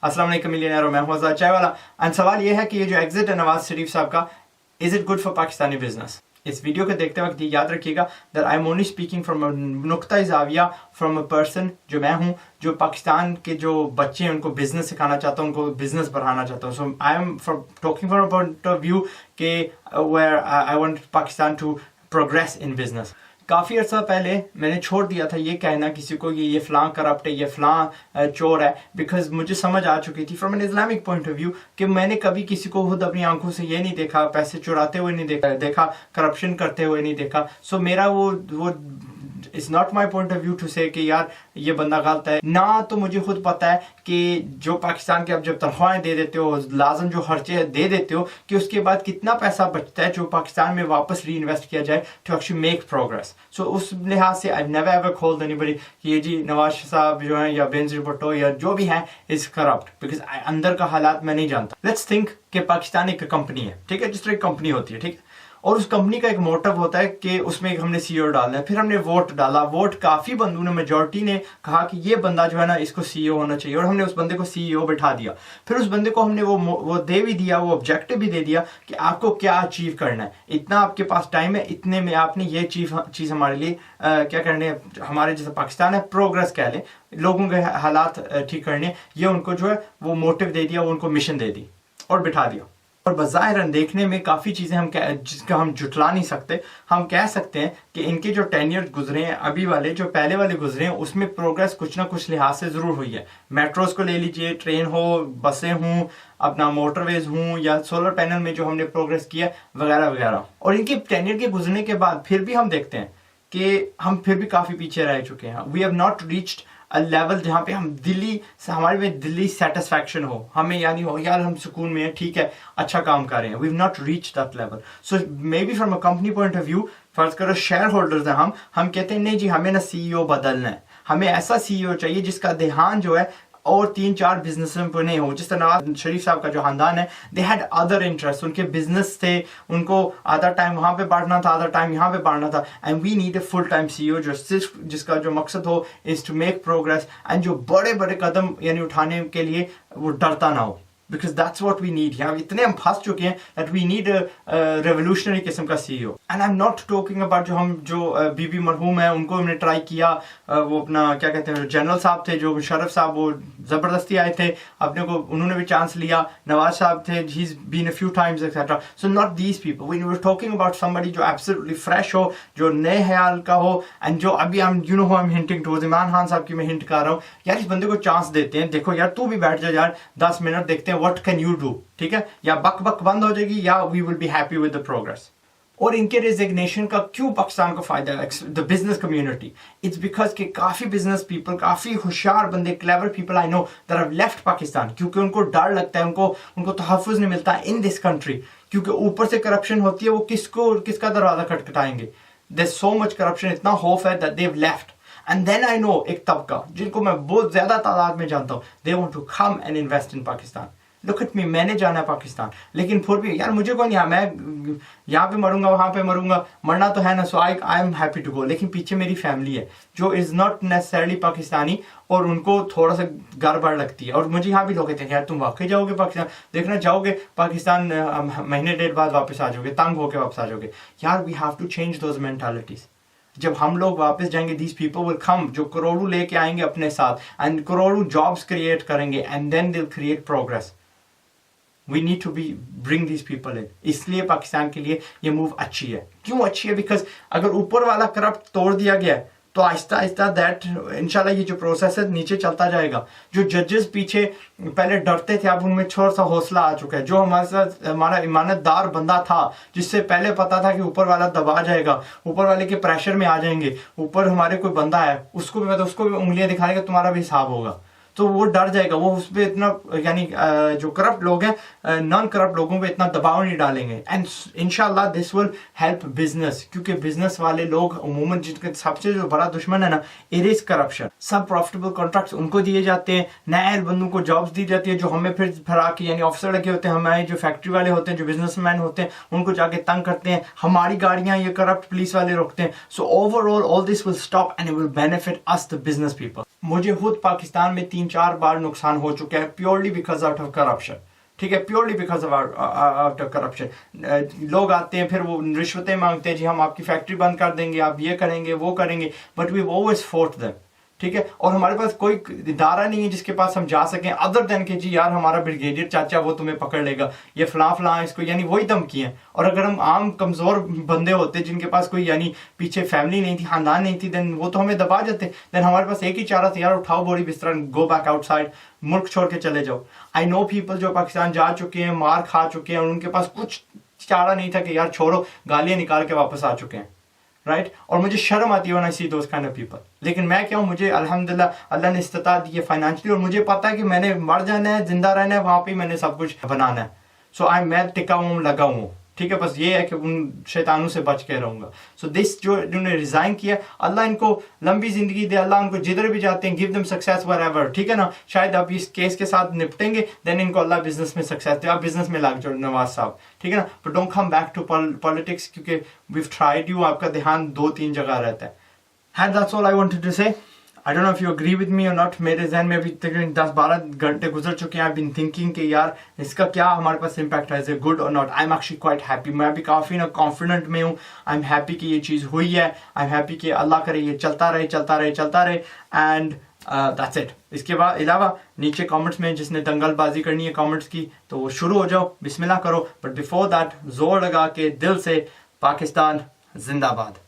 अस्सलाम वालेकुम मिलियनेयर, मैं हूं आज़ाद चाय वाला। एंड सवाल ये है कि ये जो एग्जिट है नवाज शरीफ साहब का, is it good for Pakistani business? इस वीडियो को देखते वक्त याद रखिएगा that I am only speaking from नुक्ता ज़ाविया फ्रॉम अ पर्सन जो मैं हूँ, जो पाकिस्तान के जो बच्चे हैं उनको बिजनेस सिखाना चाहता हूँ, उनको बिजनेस बढ़ाना चाहता हूँ। So I am talking from a point of view के where I want Pakistan to progress in business. काफ़ी अर्सा पहले मैंने छोड़ दिया था ये कहना किसी को कि ये फ़लाँ करप्ट है, ये फ़लाँ चोर है, बिकॉज मुझे समझ आ चुकी थी from an Islamic point of view कि मैंने कभी किसी को खुद अपनी आंखों से ये नहीं देखा, पैसे चुराते हुए नहीं देखा, करप्शन करते हुए नहीं देखा। सो मेरा वो it's not my point of view to say कि यार ये बंदा गलत है ना। तो मुझे खुद पता है कि जो पाकिस्तान के अब जब तनख्वाहें दे देते हो, लाजम जो खर्चे दे देते हो, कि उसके बाद कितना पैसा बचता है जो पाकिस्तान में वापस री इन्वेस्ट किया जाए टू एक्चुअली मेक प्रोग्रेस। सो उस लिहाज से I never ever called anybody कि ये जी नवाज साहब जो है या बेनजीर भुट्टो या जो भी है इज करप्ट, बिकॉज अंदर का हालात मैं नहीं जानता। लेट्स थिंक कि पाकिस्तान एक कंपनी है, ठीक है, जिस तरह एक कंपनी होती है, ठीक है, और उस कंपनी का एक मोटिव होता है कि उसमें हमने सीईओ डालना है। फिर हमने वोट डाला, वोट काफ़ी बंदों ने, मेजॉरिटी ने कहा कि ये बंदा जो है ना इसको सीईओ होना चाहिए, और हमने उस बंदे को सीईओ बिठा दिया। फिर उस बंदे को हमने वो दे भी दिया, वो ऑब्जेक्टिव भी दे दिया कि आपको क्या अचीव करना है, इतना आपके पास टाइम है, इतने में आपने ये चीज़ हमारे लिए क्या करने है, हमारे जैसे पाकिस्तान है प्रोग्रेस कह लें, लोगों के हालात ठीक करने, ये उनको जो है वो मोटिव दे दिया, वो उनको मिशन दे दी और बिठा दिया। और बज़ाहिर देखने में काफ़ी चीज़ें हम जिसका हम जुटला नहीं सकते। हम कह सकते हैं कि इनके जो टेन्योर गुजरे हैं, अभी वाले जो पहले वाले गुजरे हैं, उसमें प्रोग्रेस कुछ ना कुछ लिहाज से ज़रूर हुई है। मेट्रोज़ को ले लीजिए, ट्रेन हो, बसें हों, अपना मोटरवेज हों, या सोलर पैनल में जो हमने प्रोग्रेस किया वगैरह वगैरह। और इनके टेन्योर के गुजरने के बाद फिर भी हम देखते हैं कि हम फिर भी काफ़ी पीछे रह चुके हैं। We have not reached a level जहाँ पे हम हमारे में दिल्ली सेटिस्फैक्शन हो, हमें यानी हो यार हम सुकून में हैं, ठीक है, अच्छा काम कर रहे हैं। We have not reach that level. So may be from a company point of view, फर्ज करो शेयर होल्डर्स हैं हम कहते हैं नहीं जी हमें ना सीईओ बदलना है, हमें ऐसा सीईओ चाहिए जिसका ध्यान जो है और 3-4 बिजनेस में नहीं हो। जिस तरह नवाज शरीफ साहब का जो खानदान है, दे हैड अदर इंटरेस्ट, उनके बिजनेस थे, उनको आधा टाइम वहाँ पे बांटना था, आधा टाइम यहाँ पे बांटना था। And we need a full time CEO जो सिर्फ जिसका जो मकसद हो is to make progress, and जो बड़े बड़े कदम यानी उठाने के लिए वो डरता ना हो, because that's what we need. यहाँ इतने हम फंस चुके हैं दैट वी नीड रेवोल्यूशनरी किस्म का CEO. And I am not talking about जो बीबी मरहूम है, उनको हमने ट्राई किया, वो अपना क्या कहते हैं जनरल साहब थे, जो मुशर्रफ साहब, वो ज़बरदस्ती आए थे, अपने को उन्होंने भी चांस लिया, नवाज साहब थे, he is been a few times etcetera. So not these people, we were talking about somebody जो एब्सोल्युटली फ्रेश हो, जो नए ख्याल का हो, एंड जो अभी हम you know I am hinting towards Imran Khan साहब की मैं हिंट कर रहा हूँ, यार इस बंदे को चांस देते हैं, देखो यार तू भी बैठ जा यार 10 मिनट, देखते हैं व्हाट कैन यू डू, ठीक है, या बक बक बंद हो जाएगी या we will be happy with the progress. और इनके रेजिग्नेशन का क्यों पाकिस्तान को फायदा है, the business community? It's because के काफ़ी बिजनेस पीपल, काफ़ी होशियार बंदे, clever people I know that have left Pakistan, क्योंकि उनको डर लगता है, उनको तहफ़्फ़ुज़ नहीं मिलता इन दिस कंट्री, क्योंकि ऊपर से करप्शन होती है, वो किसका दरवाज़ा खटखटाएंगे। There is so much corruption, इतना खौफ है that they have left. And then I know एक तबका जिनको मैं बहुत ज़्यादा तादाद में जानता हूँ, they want to come and invest in Pakistan. Look at me, मैंने जाना है पाकिस्तान, लेकिन फिर भी यार मुझे कौन, यहाँ मैं यहाँ पे मरूंगा, वहाँ पे मरूंगा, मरना तो है ना, so I am happy to go. लेकिन पीछे मेरी फैमिली है जो इज़ नॉट नेसेसरली पाकिस्तानी, और उनको थोड़ा सा गड़बड़ लगती है। और मुझे यहाँ भी लोग कहते हैं यार तुम वाकई जाओगे पाकिस्तान, देखना जाओगे पाकिस्तान महीने डेढ़ बाद वापस आ जाओगे, तंग होकर वापस आ जाओगे। यार we have to change those mentalities. जब हम लोग वापस जाएंगे, दीज पीपल विल कम, जो करोड़ों लेके आएंगे अपने साथ, एंड करोड़ों जॉब्स क्रिएट करेंगे, and then they will create progress. We need to bring these people in। इसलिए पाकिस्तान के लिए ये मूव अच्छी है। क्यों अच्छी है? बिकॉज अगर ऊपर वाला करप्ट तोड़ दिया गया है तो आहिस्ता आहिस्ता दैट इंशाल्लाह ये जो प्रोसेस है नीचे चलता जाएगा। जो जजेस पीछे पहले डरते थे, अब उनमें थोड़ा सा हौसला आ चुका है। जो हमारे साथ हमारा ईमानतदार बंदा था, जिससे पहले पता था कि ऊपर वाला दबा जाएगा, ऊपर वाले के प्रेशर में आ जाएंगे, ऊपर हमारे कोई बंदा है, उसको भी उंगलियां दिखाएगा, तुम्हारा भी हिसाब होगा, तो वो डर जाएगा, वो उस पर इतना यानी जो करप्ट लोग हैं नॉन करप्ट लोगों पे इतना दबाव नहीं डालेंगे। एंड इंशाल्लाह दिस विल हेल्प बिजनेस, क्योंकि बिजनेस वाले लोग अमूमन जिनका सबसे जो बड़ा दुश्मन है ना, इट इज करप्शन। सब प्रॉफिटेबल कॉन्ट्रैक्ट्स उनको दिए जाते हैं, नए बंदों को जॉब्स दी जाती है, जो हमें फिर फरा के यानी ऑफिसर लगे होते हैं, हमारे जो फैक्ट्री वाले होते हैं, जो बिजनेसमैन होते हैं, उनको जाके तंग करते हैं, हमारी गाड़ियां ये करप्ट पुलिस वाले रोकते हैं। So overall all this will stop and it will benefit us the business people. मुझे खुद पाकिस्तान में 3-4 बार नुकसान हो चुका है purely because out of corruption, ठीक है, purely because of out of corruption. लोग आते हैं फिर वो रिश्वतें मांगते हैं, जी हम आपकी फैक्ट्री बंद कर देंगे, आप ये करेंगे वो करेंगे, but we always fought them, ठीक है। और हमारे पास कोई इदारा नहीं है जिसके पास हम जा सकें अदर देन के जी यार हमारा ब्रिगेडियर चाचा वो तुम्हें पकड़ लेगा, ये फलां फलां इसको, यानी वही धमकी है। और अगर हम आम कमजोर बंदे होते जिनके पास कोई यानी पीछे फैमिली नहीं थी, खानदान नहीं थी, देन वो तो हमें दबा जाते। देन हमारे पास एक ही चारा था, यार उठाओ बोरी बिस्तरा, गो बैक आउटसाइड, मुल्क छोड़ के चले जाओ। आई नो पीपल जो पाकिस्तान जा चुके हैं, मार खा चुके हैं, और उनके पास कुछ चारा नहीं था कि यार छोड़ो, गालियां निकाल के वापस आ चुके हैं, राइट। और मुझे शर्म आती है when I see those kind of people. लेकिन मैं क्या हूँ, मुझे अल्हम्दुलिल्लाह अल्लाह ने इस्तिताअत दी है फाइनेंशियली, और मुझे पता है कि मैंने मर जाना है, जिंदा रहना है, वहां पे मैंने सब कुछ बनाना है। सो मैं टिका हूँ, लगा हूँ, ठीक है। बस ये है कि उन शैतानों से बच के रहूंगा। सो दिस जो जिन्होंने रिजाइन किया, अल्लाह इनको लंबी जिंदगी दे, अल्लाह उनको जिधर भी जाते हैं गिव देम सक्सेस व्हेरेवर, ठीक है ना। शायद आप इस केस के साथ निपटेंगे, देन इनको अल्लाह बिजनेस में सक्सेस दे, आप बिजनेस में लग जाओ नवाज साहब, ठीक है ना। But don't come back to politics, क्योंकि वी ट्राइड यू, आपका ध्यान 2-3 जगह रहता है। And that's all I wanted to say. I don't know if you agree with me or not. मेरे जहन में अभी तकरीबन 10-12 घंटे गुजर चुके हैं। I've been thinking कि यार इसका क्या हमारे पास impact है, is it good or not? I'm actually quite happy. मैं भी काफ़ी ना confident में हूँ। I'm happy कि ये चीज़ हुई है। I'm happy कि अल्लाह करे ये चलता रहे, चलता रहे, चलता रहे। And that's it. इसके बाद अलावा नीचे कमेंट्स में जिसने दंगलबाजी करनी है कमेंट्स की, तो वो शुरू हो जाओ, बिस्मिल्लाह करो। But before that, जोर लगा के दिल से पाकिस्तान जिंदाबाद।